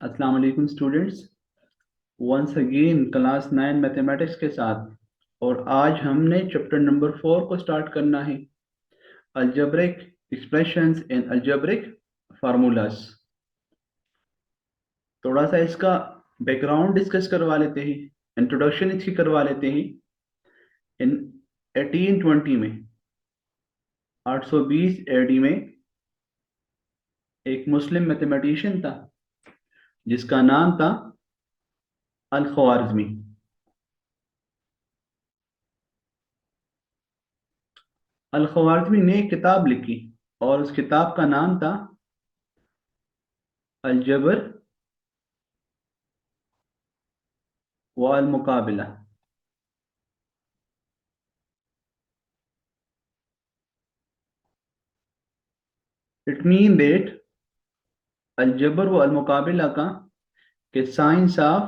अस्सलाम वालेकुम students. Once again class 9 mathematics के साथ। और आज हमने चैप्टर नंबर 4 को स्टार्ट करना है। Algebraic expressions and algebraic formulas. थोड़ा सा इसका बैकग्राउंड डिस्कस करवा लेते हैं, इंट्रोडक्शन इसकी करवा लेते हैं। इन 1820 में 820 एडी में एक मुस्लिम मैथमेटिशियन था जिसका नाम था अल ख्वारिज़मी। अल ख्वारिज़मी ने एक किताब लिखी और उस किताब का नाम था अलजबर व अल मुकाबिला। इट मीन दैट अलजबर व अल मुकाबिला का कि science of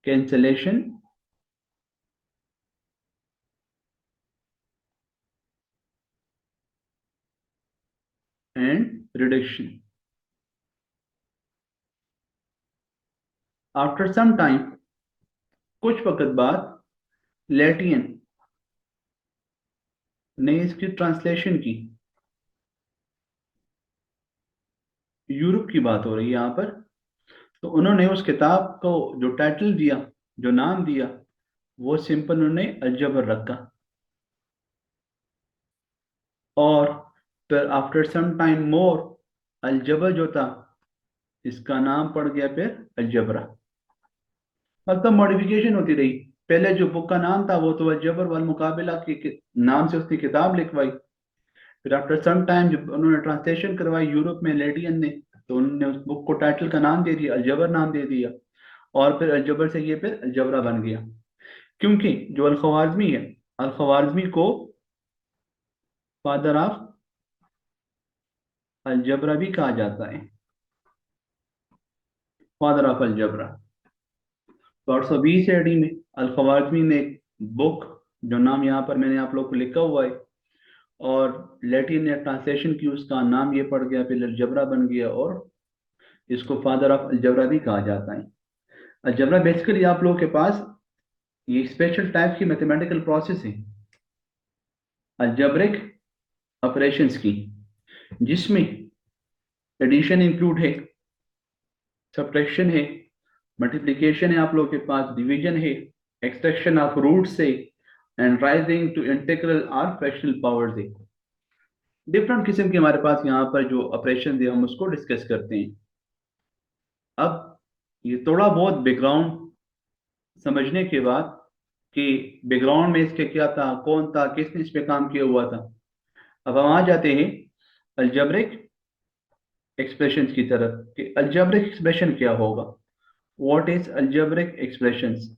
cancellation and reduction. After some time, कुछ वक्त बाद, लैटियन ने इसकी ट्रांसलेशन की। यूरोप की बात हो रही है यहाँ पर। तो उन्होंने उस किताब को जो टाइटल दिया, जो नाम दिया, वो सिंपल उन्होंने अलजबर रखा। और फिर आफ्टर सम टाइम मोर, अलजबर जो था इसका नाम पड़ गया फिर अलजबरा। मतलब मॉडिफिकेशन होती रही। पहले जो बुक का नाम था वो तो अलजबर वल मुकाबिला के नाम से उसने किताब लिखवाई। फिर आफ्टर सम टाइम जब उन्होंने ट्रांसलेशन करवाई यूरोप में लेडियन ने, तो उन्होंने उस बुक को टाइटल का नाम दे दिया, अलजबर नाम दे दिया। और फिर अलजबर से ये फिर अलजबरा बन गया। क्योंकि जो अल ख्वारिज़मी है, अल ख्वारिज़मी को फादर ऑफ अलजबरा भी कहा जाता है, फादर ऑफ अलजबरा। 820 एडी में अल ख्वारिज़मी ने एक बुक, जो नाम यहाँ पर मैंने आप लोग को लिखा हुआ है, और लैटिन ने ट्रांसलेशन की, उसका नाम ये पड़ गया, फिर अलजबरा बन गया। और इसको फादर ऑफ अलजबरा भी कहा जाता है। अलजबरा बेसिकली आप लोगों के पास ये स्पेशल टाइप की मैथमेटिकल प्रोसेस है अलजेब्रिक ऑपरेशंस की, जिसमें एडिशन इंक्लूड है, सब्ट्रैक्शन है, मल्टीप्लिकेशन है, आप लोगों के पास डिवीजन है, एक्सट्रैक्शन ऑफ रूट्स है, एंड राइजिंग टू इंटीग्रल और फ्रैक्शनल पावर्स है। डिफरेंट किस्म के हमारे पास यहाँ पर जो ऑपरेशन है हम उसको डिस्कस करते हैं। अब ये थोड़ा बहुत बैकग्राउंड समझने के बाद कि बैकग्राउंड में इसके क्या था, कौन था, किसने इस पे काम किया हुआ था, अब हम आ जाते हैं अलजेब्रिक एक्सप्रेशंस की तरफ कि अलजेब्रिक एक्सप्रेशन क्या होगा। What is algebraic expressions?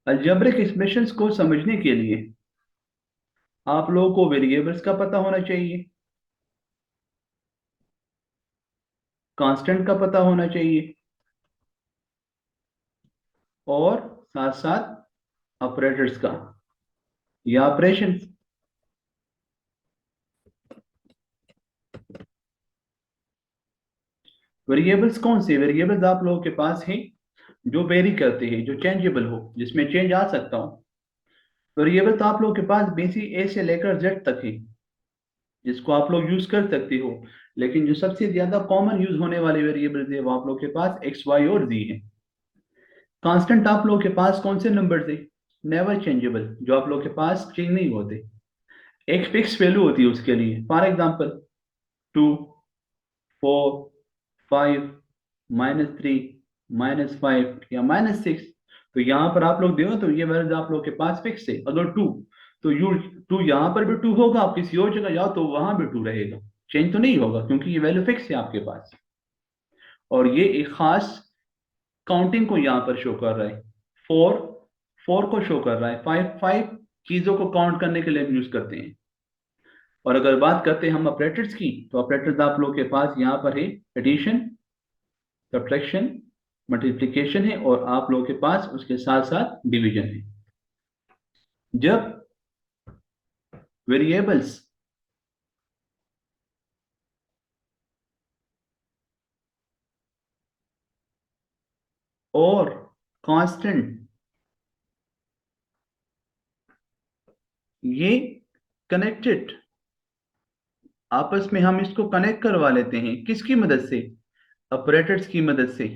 Algebraic expressions को समझने के लिए आप लोगों को वेरिएबल्स का पता होना चाहिए, कांस्टेंट का पता होना चाहिए, और साथ साथ ऑपरेटर्स का या ऑपरेशंस। वेरिएबल्स कौन से वेरिएबल्स आप लोगों के पास हैं जो वेरी करते हैं, जो चेंजेबल हो, जिसमें चेंज आ सकता हो? वेरिएबल तो आप लोगों के पास बेसिक ए से लेकर जेड तक है, जिसको आप लोग यूज कर सकते हो। लेकिन जो सबसे ज्यादा कॉमन यूज होने वाले वेरिएबल्स है वो आप लोग के पास एक्स वाई और जी है। कांस्टेंट आप लोग के पास कौन से नंबर है? नेवर चेंजेबल, जो आप लोग के पास चेंज नहीं होते, एक फिक्स वैल्यू होती है उसके लिए। फॉर एग्जांपल 2, 4, 5, -3, -5 या -6। तो यहाँ पर आप लोग देखो तो ये वैल्यूज आप लोग के पास फिक्स है। अगर 2, तो यू 2 यहाँ पर भी 2 होगा, आप किसी और जगह जाओ तो वहां भी 2 रहेगा, चेंज तो नहीं होगा क्योंकि ये वैल्यू फिक्स है आपके पास। और ये एक खास काउंटिंग को यहाँ पर शो कर रहा है। 4 4 को शो कर रहा है। 5 5 चीजों को काउंट करने के लिए हम यूज करते हैं। और अगर बात करते हैं हम ऑपरेटर्स की, तो ऑपरेटर्स आप लोग के पास यहाँ पर है एडिशन, सब्ट्रैक्शन, मल्टीप्लिकेशन है, और आप लोगों के पास उसके साथ साथ डिवीजन है। जब वेरिएबल्स और कांस्टेंट, ये कनेक्टेड, आपस में हम इसको कनेक्ट करवा लेते हैं किसकी मदद से? ऑपरेटर्स की मदद से।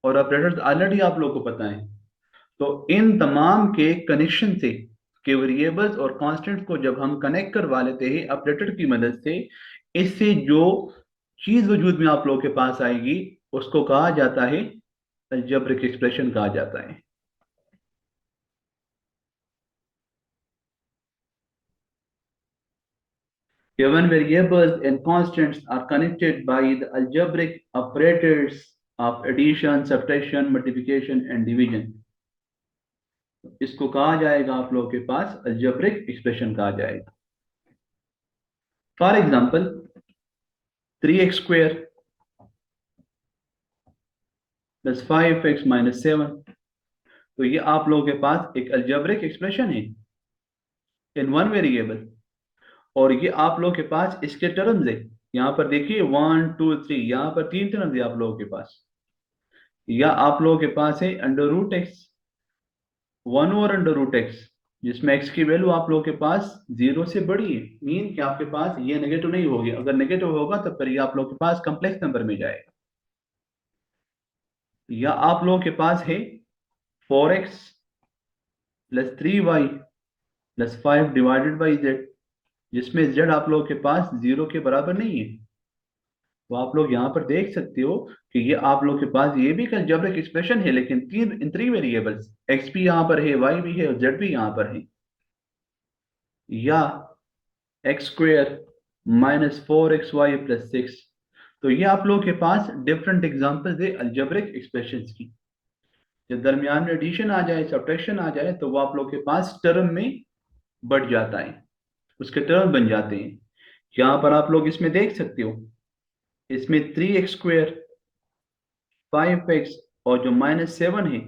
और ऑपरेटर्स ऑलरेडी आप लोगों को पता है। तो इन तमाम के कनेक्शन से, के वेरिएबल्स और कांस्टेंट्स को जब हम कनेक्ट करवा लेते हैं ऑपरेटर की मदद से, इससे जो चीज वजूद में आप लोगों के पास आएगी उसको कहा जाता है अलजेब्रिक एक्सप्रेशन कहा जाता है। Given variables and constants are connected by the algebraic operators of addition, subtraction, multiplication and division, इसको कहा जाएगा आप लोगों के पास अलजेब्रिक एक्सप्रेशन कहा जाएगा। For example 3x² plus 5x minus 7, तो ये आप लोगों के पास एक अलजेब्रिक एक्सप्रेशन है इन वन वेरिएबल, और ये आप लोगों के पास इसके टर्म्स है। यहाँ पर देखिए 1 2 3, यहाँ पर तीन टर्म्स है आप लोगों के पास। या आप लोगों के पास है अंडर रूट एक्स, 1/√x, जिसमें x की वैल्यू आप लोगों के पास 0 से बड़ी है, मीन कि आपके पास ये नेगेटिव नहीं होगी। अगर नेगेटिव होगा तो फिर ये आप लोगों के पास कॉम्प्लेक्स नंबर में जाएगा। या आप लोगों के पास है 4x plus 3y plus 5 divided by z, जिसमें z आप लोगों के पास 0 के बराबर नहीं है। तो आप लोग यहाँ पर देख सकते हो कि ये आप लोग के पास ये भी अलजेब्रिक एक्सप्रेशन है, लेकिन तीन इन थ्री वेरिएबल्स, x भी यहाँ पर है, y भी है और z भी यहाँ पर है। या x² माइनस 4xy प्लस 6, तो ये आप लोगों के पास डिफरेंट एग्जांपल्स है अलजेब्रिक एक्सप्रेशंस की। जब दरमियान में एडिशन आ जाए, सब्ट्रैक्शन आ जाए, तो वो आप लोग के पास टर्म में बढ़ जाता है, उसके टर्म बन जाते हैं। यहाँ पर आप लोग इसमें देख सकते हो, इसमें 3x², 5x और जो माइनस 7 है,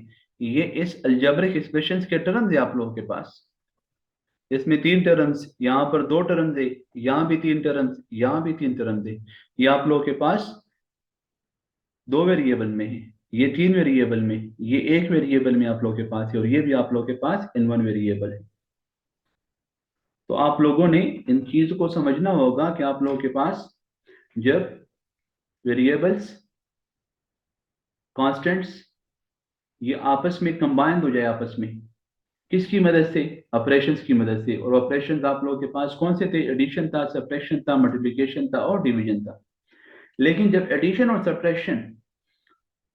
ये इस अलजेब्रिक एक्सप्रेशंस के टर्म्स है आप लोगों के पास। इसमें तीन टर्म्स, यहाँ पर दो टर्म्स है, यहाँ भी तीन टर्म्स, यहाँ भी तीन टर्म्स है। ये आप लोगों के पास दो वेरिएबल में है, ये तीन वेरिएबल में, ये एक वेरिएबल में आप लोगों के पास है, और ये भी आप लोगों के पास इन वन वेरिएबल है। तो आप लोगों ने इन चीजों को समझना होगा कि आप लोगों के पास जब वेरिएबल्स, कांस्टेंट्स ये आपस में कंबाइंड हो जाए, आपस में किसकी मदद से? ऑपरेशंस की मदद से। और ऑपरेशंस आप लोगों के पास कौन से थे? एडिशन था, सब्ट्रैक्शन था, मल्टीप्लिकेशन था और डिवीजन था। लेकिन जब एडिशन और सब्ट्रैक्शन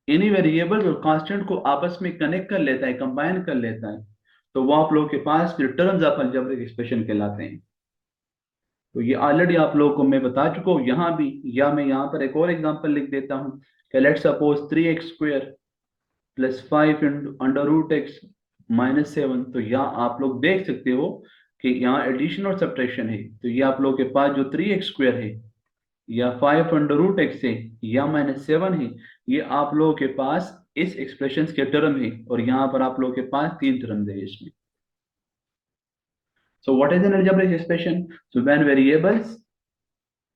इन्हीं वेरिएबल और कांस्टेंट को आपस में कनेक्ट कर लेता है, कंबाइन कर लेता है, तो वो आप लोगों के पास फिर टर्म्स ऑफ अलजेब्रिक एक्सप्रेशन कहलाते हैं। तो ये ऑलरेडी आप लोगों को मैं बता चुका हूँ यहाँ भी। या मैं यहाँ पर एक और एग्जांपल लिख देता हूँ कि let's suppose 3x² plus 5 under root x minus 7, तो यहाँ आप लोग देख सकते हो कि यहाँ एडिशन और सब्ट्रैक्शन है। तो ये आप लोग के पास जो 3x² है या 5 अंडर रूट x है या माइनस 7 है, ये आप लोगों के पास इस एक्सप्रेशन के टर्म है, और यहाँ पर आप लोगों के पास तीन टर्म है इसमें। So what is an algebraic expression? So when variables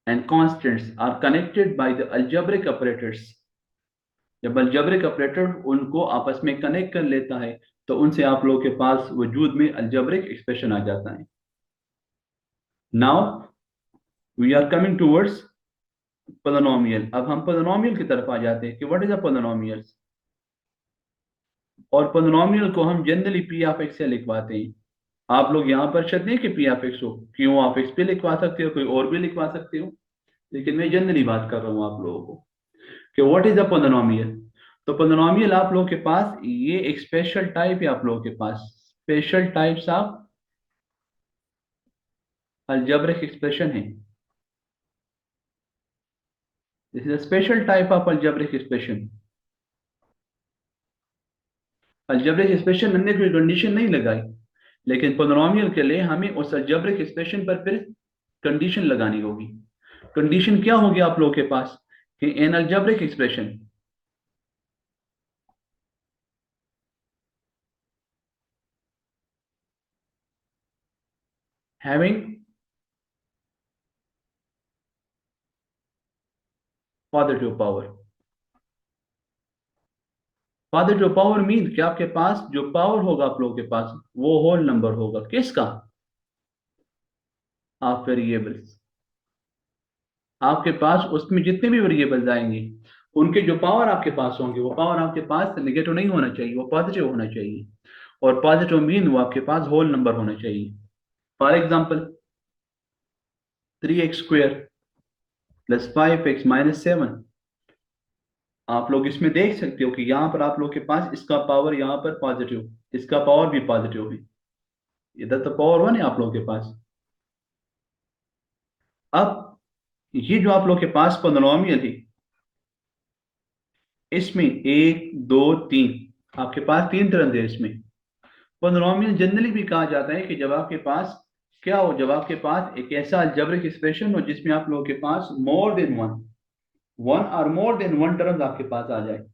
and constants are connected by the algebraic operators, जब algebraic operator उनको आपस में कनेक्ट कर लेता है, तो उनसे आप लोगों के पास वजूद में algebraic expression आ जाता है। Now we are coming towards polynomial। अब हम polynomial की तरफ आ जाते हैं कि what is a polynomial। और polynomial को हम जनरली p of x से लिखवाते हैं। आप लोग यहाँ पर शर्त नहीं कि p of x हो, क्यों आप x पे लिखवा सकते हो, कोई और भी लिखवा सकते हो, लेकिन मैं जनरली बात कर रहा हूँ आप लोगों को कि व्हाट इज अ पोलिनोमियल। तो पोलिनोमियल आप लोगों के पास ये एक स्पेशल टाइप है, आप लोगों के पास special types of algebraic expression है। This is a special type of algebraic expression. Algebraic expression हमने कोई कंडीशन नहीं लगाई, लेकिन पोलिनोमियल के लिए हमें उस अलजेब्रिक एक्सप्रेशन पर फिर कंडीशन लगानी होगी। कंडीशन क्या होगी आप लोगों के पास कि N algebraic expression, having positive power. Positive power mean कि आपके पास जो पावर होगा आप लोगों के पास वो होल नंबर होगा, किसका? Of variables. आपके पास उसमें जितने भी वेरिएबल्स आएंगे उनके जो पावर आपके पास होंगे वो पावर आपके पास नेगेटिव नहीं होना चाहिए, वो पॉजिटिव होना चाहिए। और पॉजिटिव मीन वो आपके पास होल नंबर होना चाहिए। For example 3x² plus 5x-7। आप लोग इसमें देख सकते हो कि यहाँ पर आप लोग के पास इसका पावर यहाँ पर पॉजिटिव, इसका पावर भी पॉजिटिव है। इधर तो पावर 1 है आप लोग के पास। अब ये जो आप लोग के पास पोलिनोमियल है इसमें 1 2 3 आपके पास 3 टर्म्स है इसमें। पोलिनोमियल जनरली भी कहा जाता है कि जब आपके पास क्या हो, जब आपके पास एक ऐसा अलजेब्रिक एक्सप्रेशन हो जिसमें आप लोगों के पास मोर देन वन, वन और मोर देन वन टर्म्स आपके पास आ जाए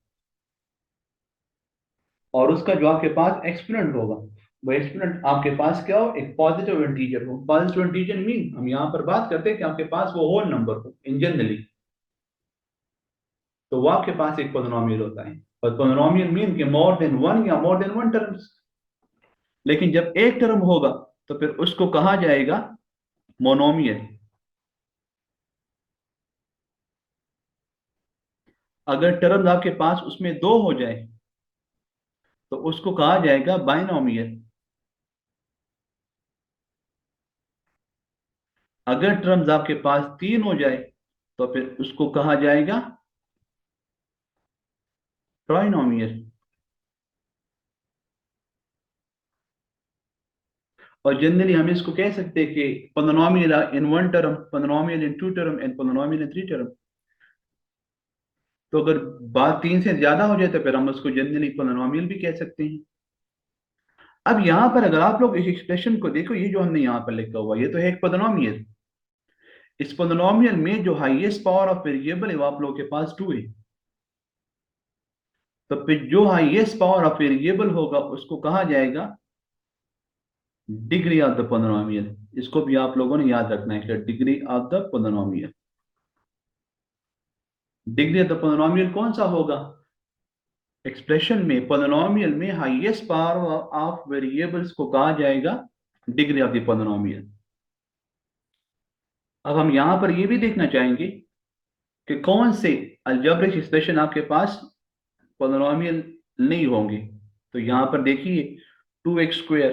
और उसका जो आपके पास एक्सपोनेंट होगा वो एक्सपोनेंट आपके पास क्या हो, एक पॉजिटिव इंटीजर हो। पॉजिटिव इंटीजर मीन हम यहाँ पर बात करते हैं कि आपके पास वो होल नंबर हो इन जनरली, तो वो आपके पास एक पोलिनोमियल होता है। और पोलिनोमियल मीन कि मोर देन वन या मोर देन वन टर्म्स। लेकिन जब एक टर्म होगा तो फिर उसको कहा जाएगा मोनोमियल। अगर टर्म्स आपके पास उसमें दो हो जाए तो उसको कहा जाएगा बाइनोमियल। अगर टर्म्स आपके पास तीन हो जाए तो फिर उसको कहा जाएगा ट्राइनोमियल। और जनरली हम इसको कह सकते हैं कि polynomial in one term, polynomial in two term and polynomial in three term. तो अगर बात तीन से ज्यादा हो जाए तो फिर हम उसको जनरली पोलिनोमियल भी कह सकते हैं। अब यहां पर अगर आप लोग इस एक्सप्रेशन को देखो, ये जो हमने यहां पर लिखा हुआ ये तो है एक पोलिनोमियल। इस पोलिनोमियल में जो हाईएस्ट पावर ऑफ वेरिएबल है वो आप लोगों के पास 2 है। तो फिर जो हाईएस्ट पावर ऑफ वेरिएबल होगा उसको कहा जाएगा डिग्री ऑफ द पोलिनोमियल। इसको भी आप लोगों ने याद रखना है कि degree of the polynomial. Degree of the polynomial कौन सा होगा? एक्सप्रेशन में पोलिनोमियल में हाईएस्ट पावर ऑफ वेरिएबल्स को कहा जाएगा डिग्री ऑफ द पोलिनोमियल। अब हम यहां पर ये भी देखना चाहेंगे कि कौन से अलजेब्रिक एक्सप्रेशन आपके पास पोलिनोमियल नहीं होंगे। तो यहां पर देखिए 2x²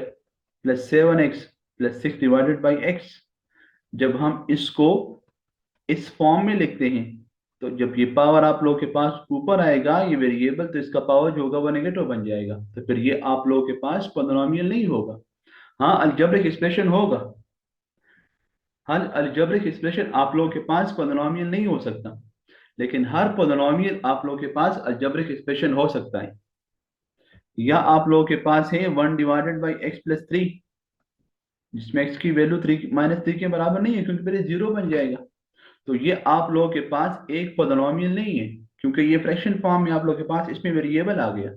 plus 7x plus 6 divided by x। जब हम इसको इस फॉर्म में लिखते हैं तो जब ये पावर आप लोगों के पास ऊपर आएगा ये वेरिएबल तो इसका पावर जो होगा वो नेगेटिव बन जाएगा, तो फिर ये आप लोगों के पास पोलिनोमियल नहीं होगा। हाँ अलजेब्रिक एक्सप्रेशन होगा। हर अलजेब्रिक एक्सप्रेशन आप लोगों के पास पोलिनोमियल नहीं हो सकता, लेकिन हर पोलिनोमियल आप लोगों के पास अलजेब्रिक एक्सप्रेशन हो सकता है। या आप लोगों के पास है 1 डिवाइडेड बाई एक्स प्लस 3, जिसमें x की वैल्यू 3 के बराबर नहीं है क्योंकि फिर ये जीरो बन जाएगा। तो ये आप लोगों के पास एक पोलिनोमियल नहीं है क्योंकि ये फ्रैक्शन फॉर्म में आप लोगों के पास इसमें वेरिएबल आ गया।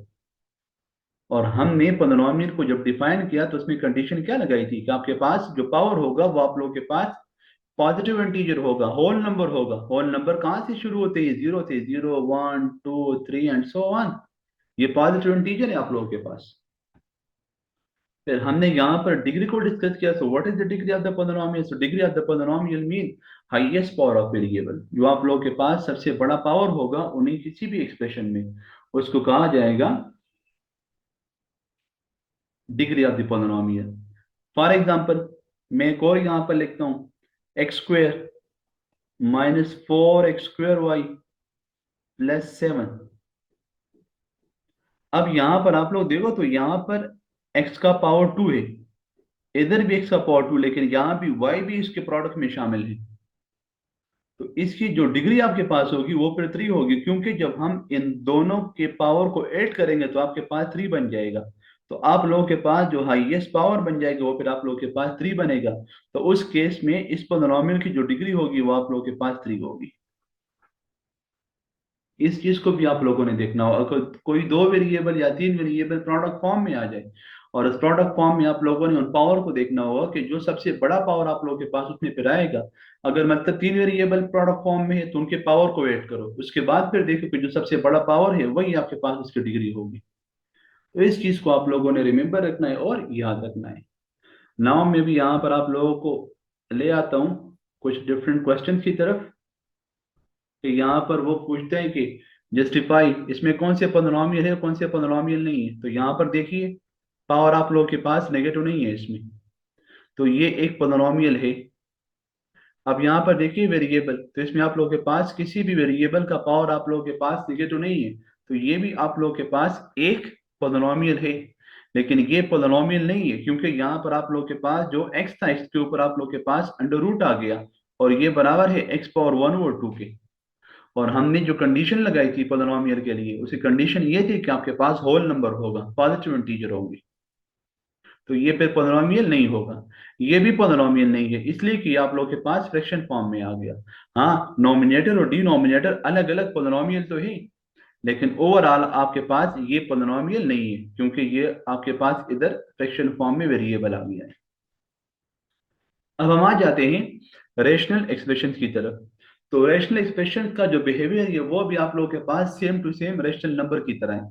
और हमने पोलिनोमियल को जब डिफाइन किया तो उसमें कंडीशन क्या लगाई थी कि आपके पास जो पावर होगा वो आप लोगों के पास पॉजिटिव इंटीजर होगा, होल नंबर होगा। होल नंबर कहाँ से शुरू होते हैं? जीरो से, 0 1 2 3 एंड सो ऑन। ये पॉजिटिव इंटीजर है आप लोगों के पास। फिर हमने यहाँ पर डिग्री को डिस्कस किया। So what is the degree of the polynomial? So degree of the polynomial mean highest power of variable. जो आप लोगों के पास सबसे बड़ा पावर होगा उन्हीं किसी भी एक्सप्रेशन में उसको कहा जाएगा degree of the polynomial. For example मैं एक और यहाँ पर लिखता हूँ x² minus 4x² y plus 7। अब यहां पर आप लोग देखो तो यहां पर x का पावर 2 है, इधर भी x का पावर 2, लेकिन यहां भी y भी इसके प्रोडक्ट में शामिल है। तो इसकी जो डिग्री आपके पास होगी वो फिर 3 होगी क्योंकि जब हम इन दोनों के पावर को ऐड करेंगे तो आपके पास 3 बन जाएगा। तो आप लोगों के पास जो हाईएस्ट पावर बन जाएगा वो फिर आप लोगों के पास 3 बनेगा। तो उस केस में इस पोलिनोमियल की जो डिग्री होगी वो आप लोगों के पास 3 होगी। इस चीज को भी आप लोगों ने देखना होगा। कोई दो वेरिएबल या तीन वेरिएबल प्रोडक्ट फॉर्म में आ जाए और इस प्रोडक्ट फॉर्म में आप लोगों ने उन पावर को देखना होगा कि जो सबसे बड़ा पावर आप लोगों के पास उसमें फिर आएगा। अगर मतलब तीन वेरिएबल प्रोडक्ट फॉर्म में है तो उनके पावर को ऐड करो, उसके बाद फिर देखो कि जो सबसे बड़ा पावर है वही आपके पास उसकी डिग्री होगी। तो इस चीज को आप लोगों ने रिमेम्बर रखना है और याद रखना है। नाउ में भी यहाँ पर आप लोगों को ले आता हूँ कुछ डिफरेंट क्वेश्चन की तरफ, कि यहाँ पर वो पूछते हैं कि जस्टिफाई, इसमें कौन से पॉलिनॉमियल है कौन से पॉलिनॉमियल नहीं है। तो यहाँ पर देखिए पावर आप लोगों के पास नेगेटिव नहीं है इसमें, तो ये एक पॉलिनॉमियल है। अब यहाँ पर देखिए वेरिएबल, तो इसमें आप लोगों के पास किसी भी वेरिएबल का पावर आप लोगों के पास निगेटिव नहीं है, तो ये भी आप लोगों के पास एक पॉलिनॉमियल है। लेकिन ये पॉलिनॉमियल नहीं है क्योंकि यहाँ पर आप लोगों के पास जो x था x के ऊपर आप लोगों के पास अंडर रूट आ गया, और ये बराबर है x पावर 1/2 के। और हमने जो कंडीशन लगाई थी पॉलिनॉमियल के लिए, उसी कंडीशन ये थी कि आपके पास होल नंबर होगा, पॉजिटिव इंटीजर होंगे, तो ये फिर पॉलिनॉमियल नहीं होगा। ये भी पॉलिनॉमियल नहीं है इसलिए कि आप लोगों के पास फ्रैक्शन फॉर्म में आ गया। हाँ, नॉमिनेटर और डिनोमिनेटर अलग अलग पॉलिनॉमियल तो है, लेकिन ओवरऑल आपके पास ये पॉलिनॉमियल नहीं है क्योंकि ये आपके पास इधर फ्रैक्शन फॉर्म में वेरिएबल आ गया है। अब हम आ जाते हैं रेशनल एक्सप्रेशन की तरफ। तो रेशनल एक्सप्रेशन का जो बिहेवियर है वो भी आप लोगों के पास same to same rational number की तरह है।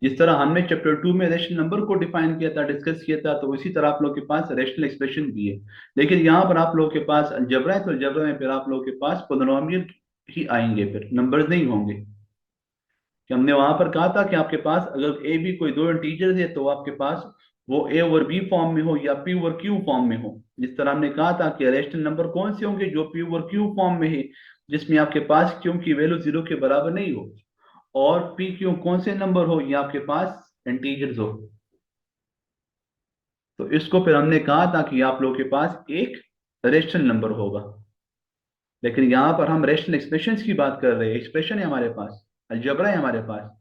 जिस तरह हमने चैप्टर 2 में रेशनल नंबर को डिफाइन किया था, डिस्कस किया था, तो उसी तरह आप लोगों के पास रेशनल एक्सप्रेशन भी है। लेकिन यहाँ पर आप लोगों के पास अलजेब्रा है, तो अलजेब्रा में फिर आप लोगों के पास पोलिनोमियल ही आएंगे, फिर नंबर्स नहीं होंगे। कि हमने वहां पर कहा था कि आपके पास अगर ए बी कोई दो इंटीजर्स है तो आपके पास वो ए ओवर बी फॉर्म में हो या पी ओवर क्यू फॉर्म में हो। जिस तरह हमने कहा था कि रेशनल नंबर कौन से होंगे, जो पी ओवर क्यू फॉर्म में है, जिसमें आपके पास क्यू की वैल्यू 0 के बराबर नहीं हो, और पी क्यू कौन से नंबर हो, ये आपके पास इंटीजर्स हो। तो इसको फिर हमने कहा था कि आप लोगों के पास एक रेशनल नंबर होगा। लेकिन यहाँ पर हम रेशनल एक्सप्रेशंस की बात कर रहे हैं, एक्सप्रेशन है हमारे पास, अलजेब्रा है हमारे पास।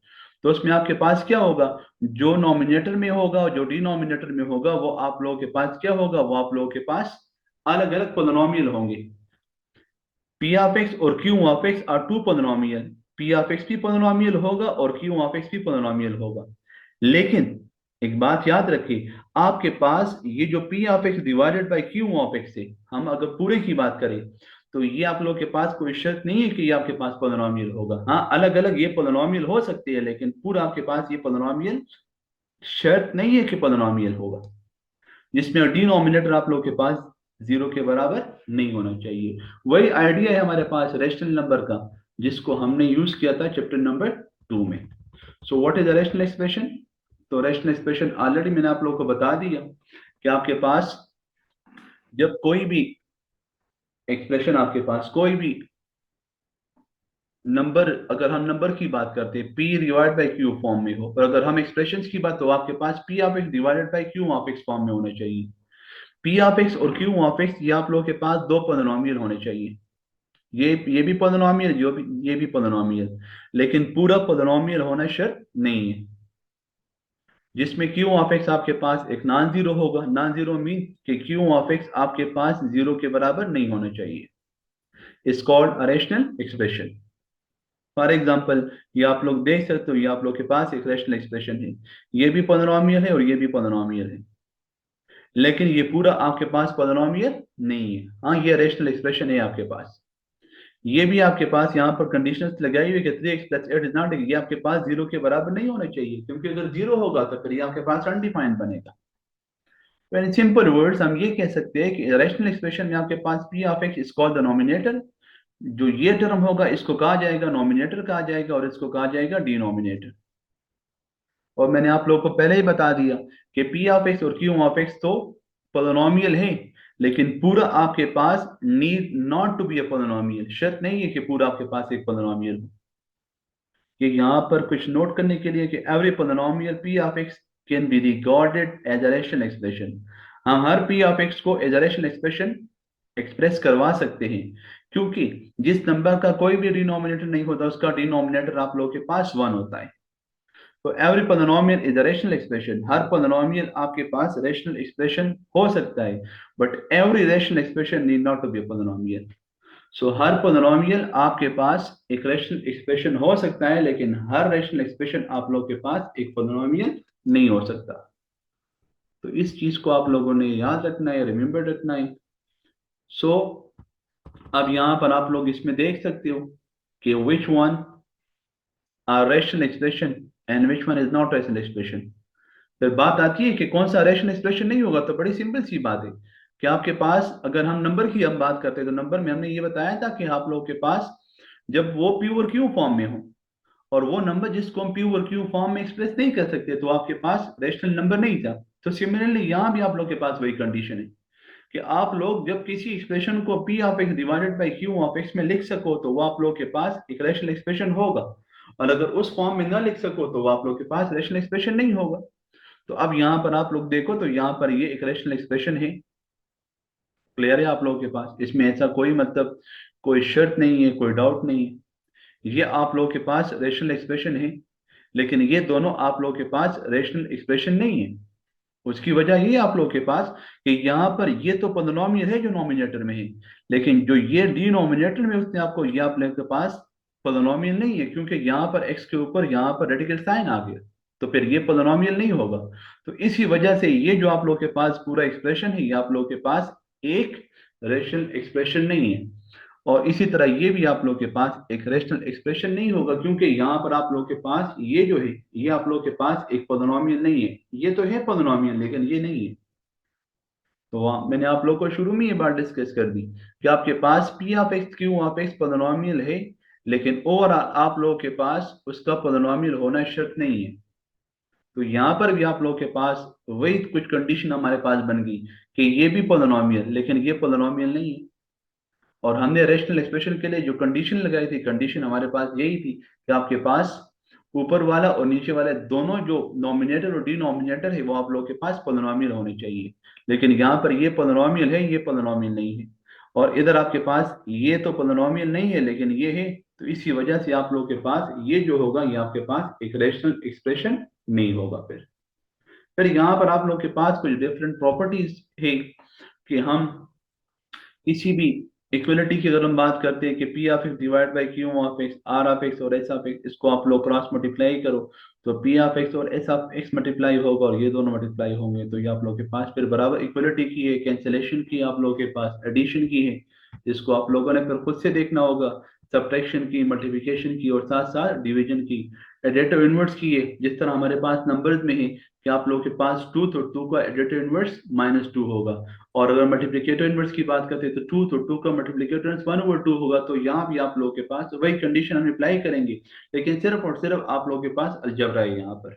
तो उसमें आपके पास क्या होगा, जो नॉमिनेटर में होगा और जो डिनोमिनेटर में होगा वो आप लोगों के पास क्या होगा, वो आप लोगों के पास अलग अलग पोलिनोमियल होंगे। पी ऑफ एक्स और Q of x are two polynomial. P of x भी पोलिनोमियल होगा और क्यू ऑफ एक्स भी पोलिनोमियल होगा। लेकिन एक बात याद रखिए, आपके पास ये जो P of X divided by Q of x है, हम अगर पूरे की बात करें तो ये आप लोगों के पास कोई शर्त नहीं है कि ये आपके पास पोलिनोमियल होगा। हाँ, अलग अलग ये पोलिनोमियल हो सकती है, लेकिन पूरा आपके पास ये पोलिनोमियल शर्त नहीं है कि पोलिनोमियल होगा। जिसमें डिनोमिनेटर आप लोगों के पास 0 के बराबर नहीं होना चाहिए। वही आइडिया है हमारे पास रेशनल नंबर का, जिसको हमने यूज किया था चैप्टर नंबर 2 में। So what is a rational expression. तो रेशनल एक्सप्रेशन ऑलरेडी मैंने आप लोगों को बता दिया कि आपके पास जब कोई भी एक्सप्रेशन, आपके पास कोई भी नंबर, अगर हम नंबर की बात करते हैं P divide by Q form में हो, पर अगर हम एक्सप्रेशन की बात, तो आपके पास P of X divided by Q of X form में होना चाहिए। पी ऑफ एक्स और क्यू ऑफ एक्स ये आप लोगों के पास दो पोलिनोमियल होने चाहिए। ये भी पोलिनोमियल, ये भी पोलिनोमियल, लेकिन पूरा पोलिनोमियल होना शर्त नहीं है। जिसमें क्यू ऑफ एक्स आपके पास एक नॉन जीरो होगा, नॉन जीरो मीन कि क्यू ऑफ एक्स आपके पास 0 के बराबर नहीं होना चाहिए। Is called a rational expression. For example ये आप लोग देख सकते हो, ये आप लोग के पास एक रेशनल एक्सप्रेशन है, ये भी पोलिनोमियल है और ये भी पोलिनोमियल है, लेकिन ये पूरा आपके पास पोलिनोमियल नहीं है। हाँ, ये रेशनल एक्सप्रेशन है आपके पास। ये भी आपके पास यहाँ पर कंडीशंस लगाई हुई है कि 3x + 8 इज नॉट, ये आपके पास 0 के बराबर नहीं होना चाहिए, क्योंकि अगर 0 होगा तो फिर ये आपके पास अनडिफाइंड बनेगा। इन सिंपल वर्ड्स हम ये कह सकते हैं कि रेशनल एक्सप्रेशन में आपके पास P of X is called the nominator. जो ये टर्म होगा इसको कहा जाएगा नॉमिनेटर कहा जाएगा, और इसको कहा जाएगा डिनोमिनेटर। और मैंने आप लोगों को पहले ही बता दिया कि पी ऑफ एक्स और क्यू ऑफ एक्स तो पोलिनोमियल है, लेकिन पूरा आपके पास need not to be a polynomial, शर्त नहीं है कि पूरा आपके पास एक पोलिनोमियल हो। कि यहाँ पर कुछ नोट करने के लिए कि every polynomial p of x can be recorded as a rational expression. हम हर पी ऑफ एक्स को as a rational expression express करवा सकते हैं, क्योंकि जिस नंबर का कोई भी डिनोमिनेटर नहीं होता उसका डिनोमिनेटर आप लोगों के पास 1 होता है। तो every polynomial is a rational expression. हर पोलिनोमियल आपके पास रेशनल एक्सप्रेशन हो सकता है, but every rational expression need not to be a polynomial. So हर पोलिनोमियल आपके पास एक रेशनल एक्सप्रेशन हो सकता है, लेकिन हर रेशनल एक्सप्रेशन आप लोग के पास एक पोलिनोमियल नहीं हो सकता। तो इस चीज को आप लोगों ने याद रखना है, रिमेम्बर रखना है। सो अब यहाँ पर आप लोग इसमें देख सकते हो कि which one are rational expression and which one is not rational expression. फिर बात आती है कि कौन सा रेशनल एक्सप्रेशन नहीं होगा, तो बड़ी सिंपल सी बात है कि आपके पास, अगर हम नंबर की हम बात करते हैं तो नंबर में हमने ये बताया था कि आप लोगों के पास जब वो पी और क्यू फॉर्म में हो और वो नंबर जिसको हम पी और क्यू फॉर्म में एक्सप्रेस नहीं कर सकते तो आपके पास रेशनल नंबर नहीं था। तो सिमिलरली यहाँ भी आप लोग के पास वही कंडीशन है कि आप लोग जब किसी एक्सप्रेशन को P of X divided by Q of x में लिख सको तो वो आप लोग के पास एक रेशनल एक्सप्रेशन होगा, और अगर उस फॉर्म में ना लिख सको तो वो आप लोग के पास रेशनल एक्सप्रेशन नहीं होगा। तो अब यहाँ पर आप लोग देखो तो यहाँ पर ये एक रेशनल एक्सप्रेशन है। क्लियर है आप लोगों के पास? इसमें ऐसा कोई मतलब कोई शर्त नहीं है, कोई डाउट नहीं है, ये आप लोगों के पास रेशनल एक्सप्रेशन है। लेकिन ये दोनों आप लोगों के पास रेशनल एक्सप्रेशन नहीं है। उसकी वजह ये आप लोगों के पास कि यहाँ पर ये तो पोलिनोमियल है जो नॉमिनेटर में है, लेकिन जो ये डिनोमिनेटर में उसने आपको, ये आप लोगों के पास पोलिनोमियल नहीं है, क्योंकि यहाँ पर एक्स के ऊपर यहाँ पर रेडिकल साइन आ गया, तो फिर ये पोलिनोमियल नहीं होगा। तो इसी वजह से ये जो आप लोगों के पास पूरा एक्सप्रेशन है ये आप लोगों के पास एक रेशनल एक्सप्रेशन नहीं है। और इसी तरह ये भी आप लोग के पास एक रेशनल एक्सप्रेशन नहीं होगा, क्योंकि यहाँ पर आप लोग के पास ये जो है ये आप लोग के पास एक पोलिनोमियल नहीं है। ये तो है पोलिनोमियल लेकिन ये नहीं है। तो मैंने आप लोग को शुरू में ये बात डिस्कस कर दी कि आपके पास P of X Q of X polynomial है, लेकिन ओवरऑल आप लोगों के पास उसका पोलिनोमियल होना शर्त नहीं है। तो यहाँ पर भी आप लोगों के पास वही कुछ कंडीशन हमारे पास बन गई कि ये भी पोलिनोमियल लेकिन ये पोलिनोमियल नहीं है। और हमने रेशनल एक्सप्रेशन के लिए जो कंडीशन लगाई थी, कंडीशन हमारे पास यही थी कि आपके पास ऊपर वाला और नीचे वाले दोनों जो नॉमिनेटर और डिनोमिनेटर है वो आप लोगों के पास पोलिनोमियल होने चाहिए। लेकिन यहाँ पर ये पोलिनोमियल है, ये पोलिनोमियल नहीं है। और इधर आपके पास ये तो पोलिनोमियल नहीं है लेकिन ये है, तो इसी वजह से आप लोगों के पास ये जो होगा ये आपके पास एक रेशनल एक्सप्रेशन नहीं होगा। फिर यहाँ पर आप लोग के पास कुछ डिफरेंट प्रॉपर्टीज है कि हम किसी भी इक्वलिटी की अगर हम बात करते हैं कि P of x divide by Q of x, r of x और एस ऑफ एक्स, इसको आप लोग क्रॉस मल्टीप्लाई करो तो पी ऑफ एक्स और एस ऑफ एक्स मल्टीप्लाई होगा और ये दोनों मल्टीप्लाई होंगे, तो ये आप लोग के पास फिर बराबर इक्वलिटी की है, कैंसिलेशन की आप लोगों के पास, एडिशन की है, जिसको आप लोगों ने फिर खुद से देखना होगा, सब्ट्रैक्शन की, मल्टीप्लिकेशन की और साथ साथ डिवीजन की, एडिटिव इनवर्स की है। जिस तरह हमारे पास नंबर्स में है कि आप लोगों के पास टू, तो टू का एडिटिव इनवर्स -2 होगा, और अगर मल्टीप्लिकेटिव इनवर्स की बात करते हैं तो टू, तो टू का मल्टीप्लिकेटिव इनवर्स 1/2 होगा। तो यहाँ भी आप लोगों के पास वही कंडीशन हम अप्लाई करेंगे, लेकिन सिर्फ और सिर्फ आप लोगों के पास अलजेब्रा है यहाँ पर।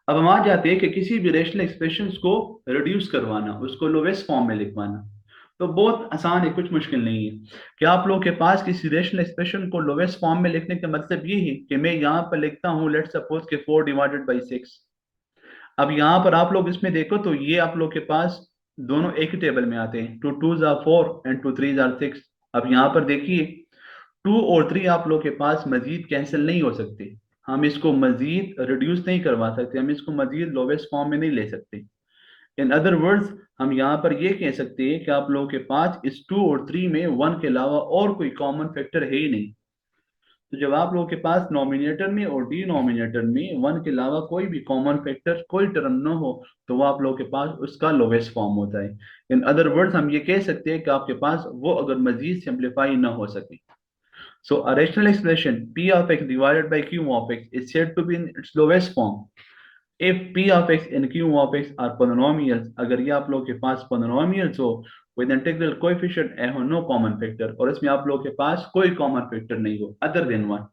अब हम आ जाते हैं कि किसी भी रेशनल एक्सप्रेशन को रिड्यूस करवाना, उसको लोवेस्ट फॉर्म में लिखवाना, तो बहुत आसान है, कुछ मुश्किल नहीं है कि आप लोगों के पास किसी रेशनल एक्सप्रेशन को लोवेस्ट फॉर्म में लिखने का मतलब ये है कि मैं यहाँ पर लिखता हूँ लेट्स सपोज के 4 डिवाइडेड बाई 6। अब यहाँ पर आप लोग इसमें देखो तो ये आप लोग के पास दोनों एक ही टेबल में आते हैं, 2 2s are 4 and 2 3s are 6। अब यहाँ पर देखिए 2 और 3 आप लोग के पास मजीद कैंसिल नहीं हो सकते, हम इसको मजीद रिड्यूस नहीं करवा सकते, हम इसको मजीद लोवेस्ट फॉर्म में नहीं ले सकते। इन अदर वर्ड्स हम यहाँ पर ये कह सकते हैं कि आप लोगों के पास इस 2 और 3 में 1 के अलावा और कोई कॉमन फैक्टर है ही नहीं। तो जब आप लोगों के पास नॉमिनेटर में और डिनोमिनेटर में 1 के अलावा कोई भी कॉमन फैक्टर, कोई टर्म न हो, तो वो आप लोगों के पास उसका लोवेस्ट फॉर्म होता है। इन अदर वर्ड्स हम ये कह सकते हैं कि आपके पास वो अगर मजीद सिंप्लीफाई ना हो सके। So a rational expression p of x divided by q of x is said to be in its lowest form if p of x and q of x are polynomials, अगर ये आप लोगों के पास polynomials हो with integral coefficient and no common factor, और इसमें आप लोगों के पास कोई common factor नहीं हो other than 1,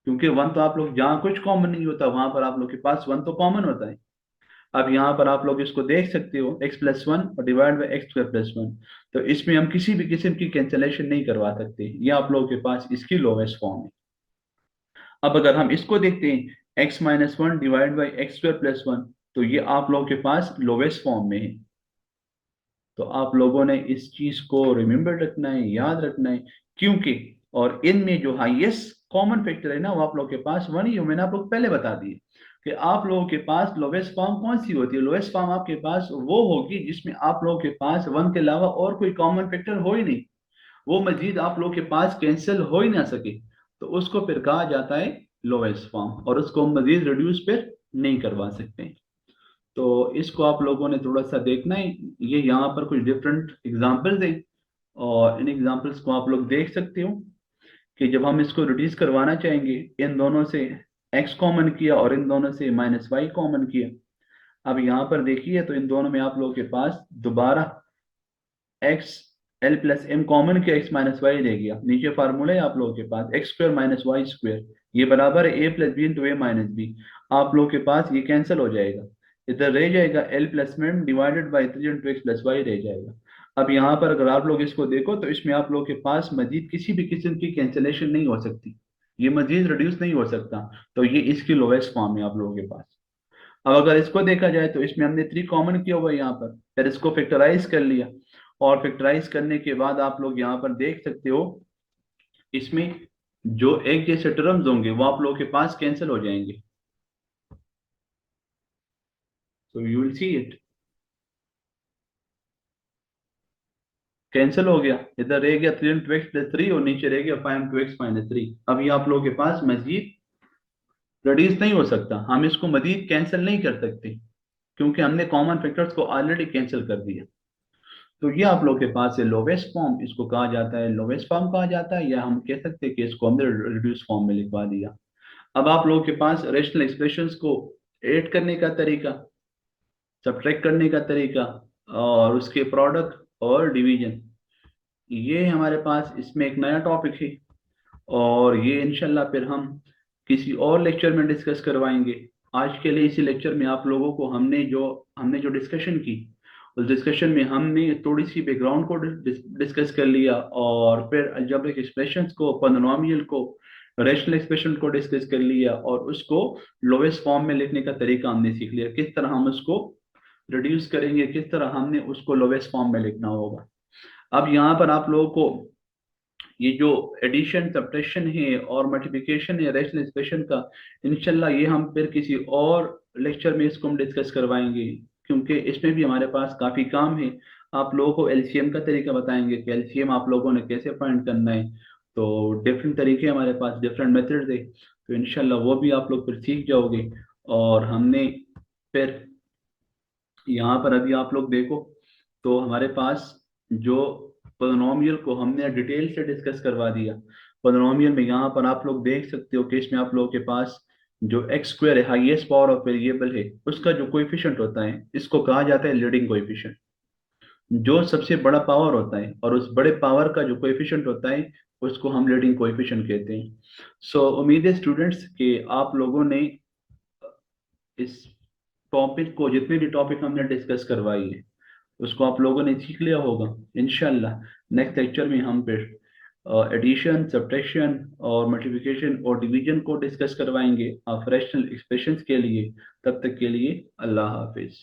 क्योंकि 1 तो आप लोग जहाँ कुछ कॉमन नहीं होता वहां पर आप लोग के पास 1 तो कॉमन होता है। अब यहाँ पर आप लोग इसको देख सकते हो x+1 और डिवाइड बाई x²+1, तो इसमें हम किसी भी किस्म की कैंसिलेशन नहीं करवा सकते, ये आप लोगों के पास इसकी लोवेस्ट फॉर्म है। अब अगर हम इसको देखते हैं x-1 डिवाइड बाई x²+1, तो ये आप लोगों के पास लोवेस्ट फॉर्म में है। तो आप लोगों ने इस चीज को रिमेम्बर रखना है, याद रखना है, क्योंकि और इनमें जो हाईएस्ट कॉमन फैक्टर है ना वो आप लोगों के पास 1 ही है। मैंने आप लोग पहले बता दिए कि आप लोगों के पास लोवेस्ट फॉर्म कौन सी होती है। लोवेस्ट फॉर्म आपके पास वो होगी जिसमें आप लोगों के पास 1 के अलावा और कोई कॉमन फैक्टर हो ही नहीं, वो मजीद आप लोगों के पास कैंसिल हो ही ना सके, तो उसको फिर कहा जाता है लोवेस्ट फॉर्म, और उसको हम मजीद रिड्यूस फिर नहीं करवा सकते। तो इसको आप लोगों ने थोड़ा सा देखना है। ये यहाँ पर कुछ डिफरेंट एग्जांपल्स हैं, और इन एग्जांपल्स को आप लोग देख सकते हो कि जब हम इसको रिड्यूस करवाना चाहेंगे, इन दोनों से x कॉमन किया और इन दोनों से माइनस वाई कॉमन किया। अब यहाँ पर देखिए तो इन दोनों में आप लोगों के पास दोबारा X L plus M common किया, एक्स माइनस वाई रह गया। नीचे फार्मूला है आप लोगों के पास X square minus Y square, ये बराबर है A plus B into A minus B. आप लोगों के पास ये कैंसिल हो जाएगा, इधर रह जाएगा l plus m divided by 3 into x plus y रह जाएगा। अब यहाँ पर अगर आप लोग इसको देखो तो इसमें आप लोगों के पास मजीद किसी भी किस्म की कैंसिलेशन नहीं हो सकती, ये मजीद रिड्यूस नहीं हो सकता। तो ये इसकी लोवेस्ट फॉर्म है आप लोगों के पास। अब अगर इसको देखा जाए तो इसमें हमने 3 कॉमन किया हुआ है यहाँ पर, फिर इसको फैक्टराइज कर लिया, और फैक्टराइज करने के बाद आप लोग यहाँ पर देख सकते हो इसमें जो एक जैसे टर्म्स होंगे वो आप लोगों के पास कैंसिल हो जाएंगे। So you will see it cancel हो गया, इधर रह गया 3 इंटू एक्स प्लस 3 और नीचे रह गया 5 इंटू एक्स माइनस 3। अब ये आप लोगों के पास मजीद रिड्यूस नहीं हो सकता, हम इसको मजीद कैंसिल नहीं कर सकते क्योंकि हमने कॉमन फैक्टर्स को ऑलरेडी कैंसिल कर दिया। तो ये आप लोग के पास है लोवेस्ट फॉर्म, इसको कहा जाता है लोवेस्ट फॉर्म कहा जाता है, या हम कह सकते हैं कि इसको हमने रिड्यूस फॉर्म में लिखवा दिया। अब आप लोगों के पास रेशनल एक्सप्रेशंस को ऐड करने का तरीका, सब्ट्रैक्ट करने का तरीका, और उसके प्रोडक्ट और डिवीजन, ये हमारे पास इसमें एक नया टॉपिक है, और ये इंशाल्लाह फिर हम किसी और लेक्चर में डिस्कस करवाएंगे। आज के लिए इसी लेक्चर में आप लोगों को हमने जो डिस्कशन की, उस डिस्कशन में हमने थोड़ी सी बैकग्राउंड को डिस्कस कर लिया, और फिर अलजेब्रिक एक्सप्रेशंस को, पॉलिनोमियल को, रेशनल एक्सप्रेशन को डिस्कस कर लिया, और उसको लोवेस्ट फॉर्म में लिखने का तरीका हमने सीख लिया, किस तरह हम उसको रिड्यूस करेंगे, किस तरह हमने उसको लोवेस्ट फॉर्म में लिखना होगा। अब यहाँ पर आप लोगों को ये जो एडिशन सब्ट्रैक्शन है और मल्टीप्लिकेशन है रेशनल एक्सप्रेशन का, इंशाल्लाह ये हम फिर किसी और लेक्चर में इसको हम डिस्कस करवाएंगे, क्योंकि इसमें भी हमारे पास काफ़ी काम है। आप लोगों को एलसीएम का तरीका बताएंगे कि एलसीएम आप लोगों ने कैसे फाइंड करना है। तो डिफरेंट तरीके हमारे पास, डिफरेंट मेथड्स है, तो इंशाल्लाह वो भी आप लोग फिर सीख जाओगे। और हमने फिर यहाँ पर अभी आप लोग देखो तो हमारे पास जो पोलिनोमियल को हमने डिटेल से डिस्कस करवा दिया। पोलिनोमियल में यहाँ पर आप लोग देख सकते हो कि इसमें आप लोगों के पास जो एक्स स्क्वायर है, हाईएस्ट पावर ऑफ वेरिएबल है, उसका जो कोएफिशिएंट होता है इसको कहा जाता है लीडिंग कोएफिशिएंट। जो सबसे बड़ा पावर होता है और उस बड़े पावर का जो कोएफिशिएंट होता है उसको हम लीडिंग कोएफिशिएंट कहते हैं। सो उम्मीद है स्टूडेंट्स कि आप लोगों ने इस टॉपिक को, जितने भी टॉपिक हमने डिस्कस करवाई है, उसको आप लोगों ने सीख लिया होगा। इंशाल्लाह नेक्स्ट लेक्चर में हम फिर एडिशन, सब्ट्रैक्शन और मल्टीप्लिकेशन और डिवीजन को डिस्कस करवाएंगे आप फ्रैक्शनल एक्सप्रेशंस के लिए। तब तक के लिए अल्लाह हाफिज।